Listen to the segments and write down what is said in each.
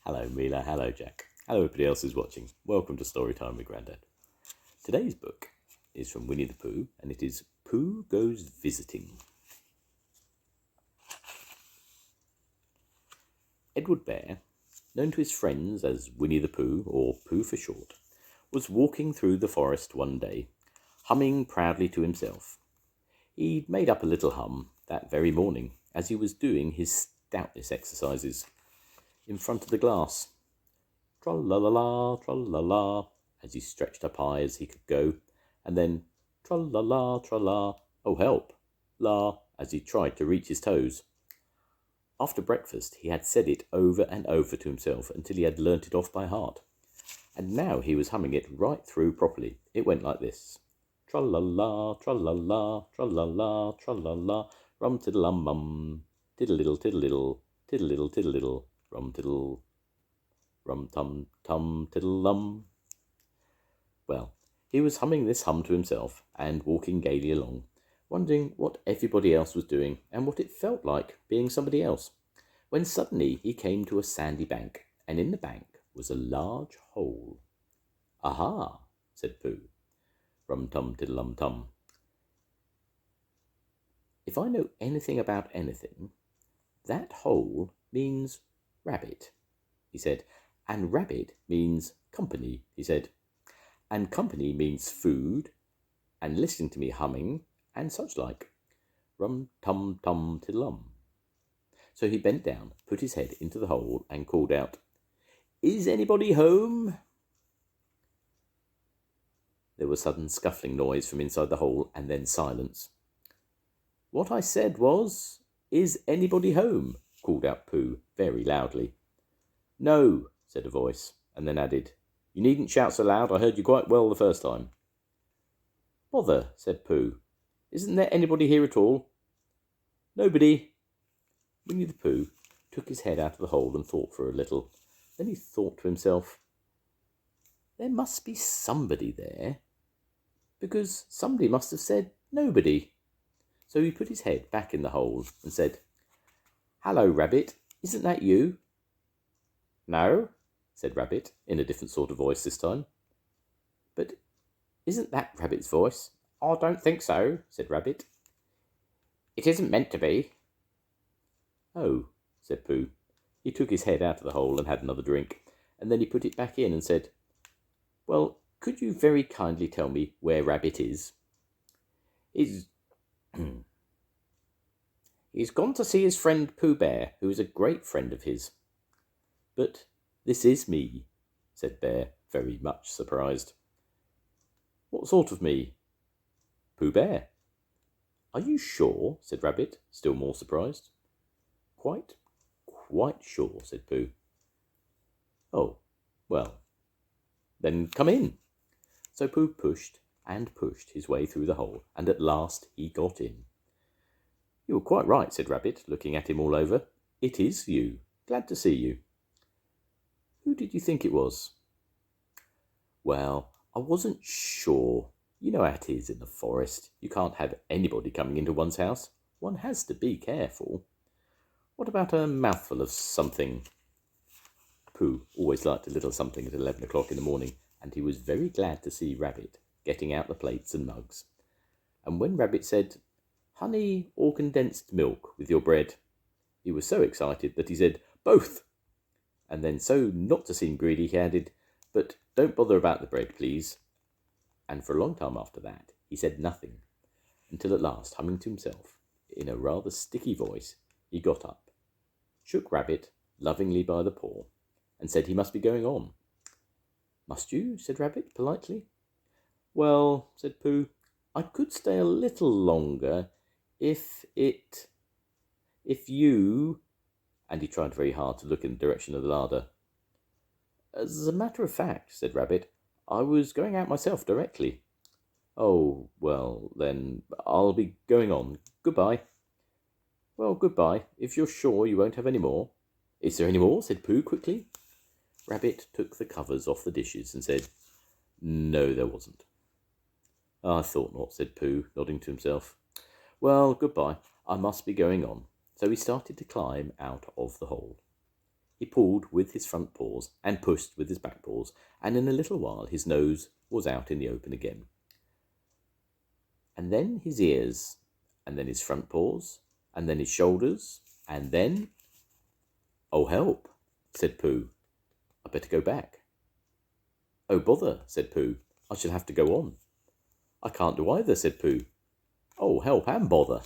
Hello Mila, hello Jack. Hello everybody else who's watching. Welcome to Storytime with Grandad. Today's book is from Winnie the Pooh and it is Pooh Goes Visiting. Edward Bear, known to his friends as Winnie the Pooh, or Pooh for short, was walking through the forest one day, humming proudly to himself. He'd made up a little hum that very morning as he was doing his stoutness exercises in front of the glass. Tra-la-la-la, tra-la-la, as he stretched up high as he could go, and then tra-la-la, tra-la, oh help, la, as he tried to reach his toes. After breakfast he had said it over and over to himself until he had learnt it off by heart. And now he was humming it right through properly. It went like this. Tra-la-la, tra-la-la, tra-la-la, tra-la-la, rum-tiddle-um-mum, tiddle-iddle, tiddle-iddle, tiddle-iddle, tiddle-iddle, rum-tiddle, rum-tum-tum, tiddle-lum. Well, he was humming this hum to himself and walking gaily along, wondering what everybody else was doing and what it felt like being somebody else, when suddenly he came to a sandy bank, and in the bank was a large hole. "Aha!" said Pooh. Rum-tum-tiddle-um-tum. "If I know anything about anything, that hole means rabbit," he said. "And rabbit means company," he said. "And company means food, and listening to me humming, and such like. Rum-tum-tum-tiddle-um." So he bent down, put his head into the hole, and called out, "Is anybody home?" There was sudden scuffling noise from inside the hole, and then silence. "What I said was, 'Is anybody home?'" called out Pooh very loudly. "No," said a voice, and then added, "You needn't shout so loud. I heard you quite well the first time." "Bother," said Pooh. "Isn't there anybody here at all?" "Nobody." Winnie the Pooh took his head out of the hole and thought for a little. Then he thought to himself, "There must be somebody there, because somebody must have said nobody." So he put his head back in the hole and said, "Hello, Rabbit, isn't that you?" "No," said Rabbit, in a different sort of voice this time. "But isn't that Rabbit's voice?" "I don't think so," said Rabbit. "It isn't meant to be." "Oh," said Pooh. He took his head out of the hole and had another drink, and then he put it back in and said, "Well, could you very kindly tell me where Rabbit is?" "He's he's gone to see his friend Pooh Bear, who is a great friend of his." "But this is me," said Bear, very much surprised. "What sort of me?" "Pooh Bear." "Are you sure?" said Rabbit, still more surprised. Quite sure," said Pooh. "Oh, well, then come in." So Pooh pushed and pushed his way through the hole, and at last he got in. "You were quite right," said Rabbit, looking at him all over. "It is you. Glad to see you." "Who did you think it was?" "Well, I wasn't sure. You know how it is in the forest. You can't have anybody coming into one's house. One has to be careful. What about a mouthful of something?" Pooh always liked a little something at 11 o'clock in the morning, and he was very glad to see Rabbit getting out the plates and mugs. And when Rabbit said, "Honey or condensed milk with your bread," he was so excited that he said, "Both!" And then, so not to seem greedy, he added, "But don't bother about the bread, please." And for a long time after that, he said nothing, until at last, humming to himself, in a rather sticky voice, he got up, shook Rabbit lovingly by the paw, and said he must be going on. "Must you?" said Rabbit politely. "Well," said Pooh, "I could stay a little longer if you—" and he tried very hard to look in the direction of the larder. "As a matter of fact," said Rabbit, "I was going out myself directly." "Oh, well, then, I'll be going on. Goodbye." "Well, goodbye, if you're sure you won't have any more." "Is there any more?" said Pooh quickly. Rabbit took the covers off the dishes and said, "No, there wasn't." "I thought not," said Pooh, nodding to himself. "Well, goodbye, I must be going on." So he started to climb out of the hole. He pulled with his front paws and pushed with his back paws, and in a little while his nose was out in the open again. And then his ears, and then his front paws, and then his shoulders, and then... "Oh, help," said Pooh. "I'd better go back." "Oh, bother," said Pooh. "I shall have to go on." "I can't do either," said Pooh. "Oh, help and bother."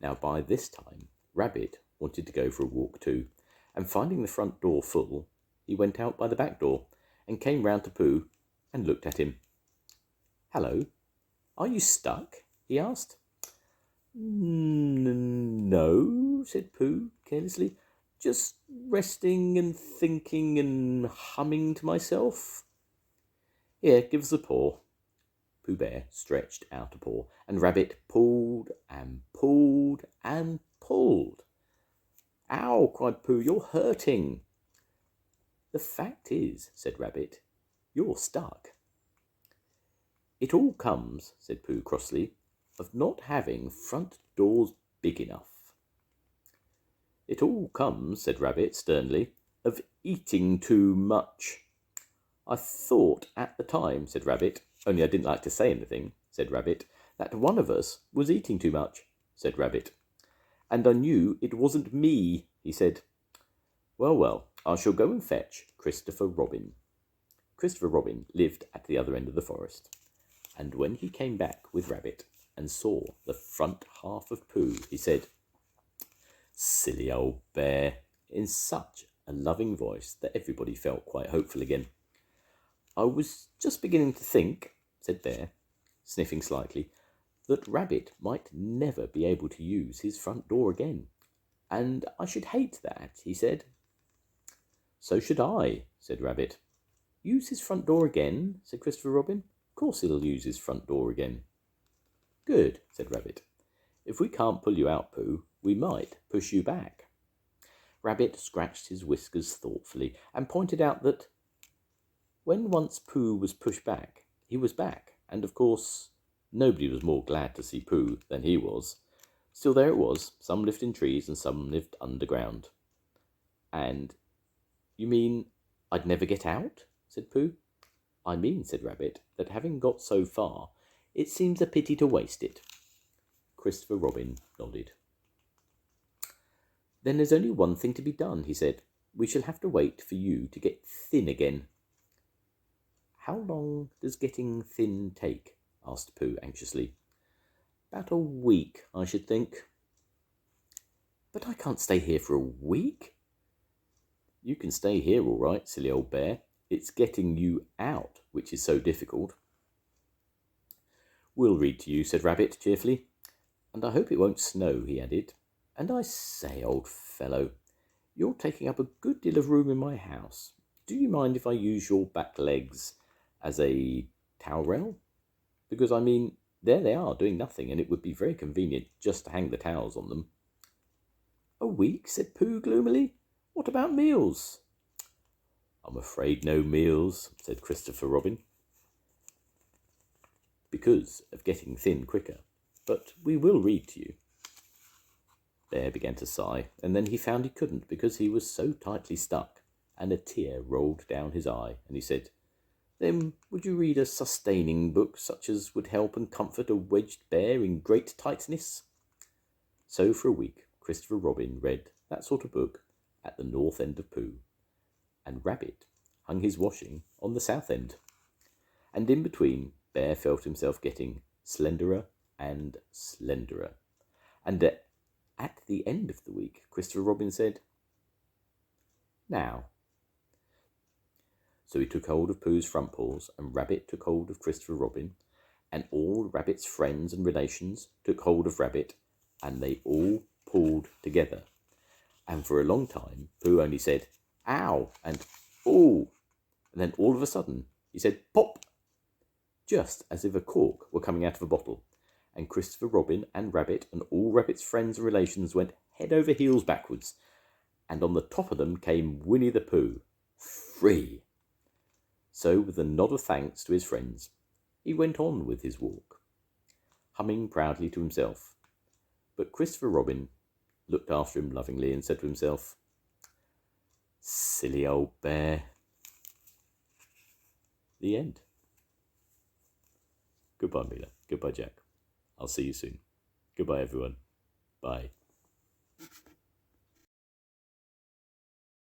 Now, by this time, Rabbit wanted to go for a walk too, and finding the front door full, he went out by the back door and came round to Pooh and looked at him. "Hello, are you stuck?" he asked. "No," said Pooh carelessly. "Just resting and thinking and humming to myself." "Here, give us a paw." Pooh Bear stretched out a paw, and Rabbit pulled and pulled and pulled. "Ow!" cried Pooh, "you're hurting." "The fact is," said Rabbit, "you're stuck." "It all comes," said Pooh crossly, "of not having front doors big enough." "It all comes," said Rabbit sternly, "of eating too much." "I thought at the time," said Rabbit, "only I didn't like to say anything," said Rabbit, "that one of us was eating too much," said Rabbit. "And I knew it wasn't me," he said. "Well, well, I shall go and fetch Christopher Robin." Christopher Robin lived at the other end of the forest, and when he came back with Rabbit and saw the front half of Pooh, he said, "Silly old bear," in such a loving voice that everybody felt quite hopeful again. "I was just beginning to think," said Bear, sniffing slightly, "that Rabbit might never be able to use his front door again, and I should hate that," he said. "So should I," said Rabbit. "Use his front door again?" said Christopher Robin. "Of course he'll use his front door again." "Good," said Rabbit. "If we can't pull you out, Pooh, we might push you back." Rabbit scratched his whiskers thoughtfully and pointed out that when once Pooh was pushed back, he was back, and of course nobody was more glad to see Pooh than he was. Still, there it was. Some lived in trees and some lived underground. "And you mean I'd never get out?" said Pooh. "I mean," said Rabbit, "that having got so far, it seems a pity to waste it." Christopher Robin nodded. "Then there's only one thing to be done," he said. "We shall have to wait for you to get thin again." "How long does getting thin take?" asked Pooh anxiously. "About a week, I should think." "But I can't stay here for a week." "You can stay here all right, silly old bear. It's getting you out which is so difficult." "We'll read to you," said Rabbit cheerfully. "And I hope it won't snow," he added. "And I say, old fellow, you're taking up a good deal of room in my house. Do you mind if I use your back legs as a towel rail? Because, I mean, there they are doing nothing, and it would be very convenient just to hang the towels on them." "A week?" said Pooh gloomily. "What about meals?" "I'm afraid no meals," said Christopher Robin, "because of getting thin quicker. But we will read to you." Bear began to sigh, and then he found he couldn't because he was so tightly stuck, and a tear rolled down his eye, and he said, "Then would you read a sustaining book such as would help and comfort a wedged bear in great tightness?" So for a week Christopher Robin read that sort of book at the north end of Pooh, and Rabbit hung his washing on the south end. And in between, Bear felt himself getting slenderer and slenderer. And at the end of the week, Christopher Robin said, "Now." So he took hold of Pooh's front paws, and Rabbit took hold of Christopher Robin, and all Rabbit's friends and relations took hold of Rabbit, and they all pulled together. And for a long time, Pooh only said, "Ow!" and "Ooh!" And then all of a sudden, he said, "Pop!" just as if a cork were coming out of a bottle. And Christopher Robin and Rabbit and all Rabbit's friends and relations went head over heels backwards, and on the top of them came Winnie the Pooh, free. So, with a nod of thanks to his friends, he went on with his walk, humming proudly to himself. But Christopher Robin looked after him lovingly and said to himself, Silly old bear. The end. Goodbye, Mila. Goodbye, Jack. I'll see you soon. Goodbye, everyone. Bye.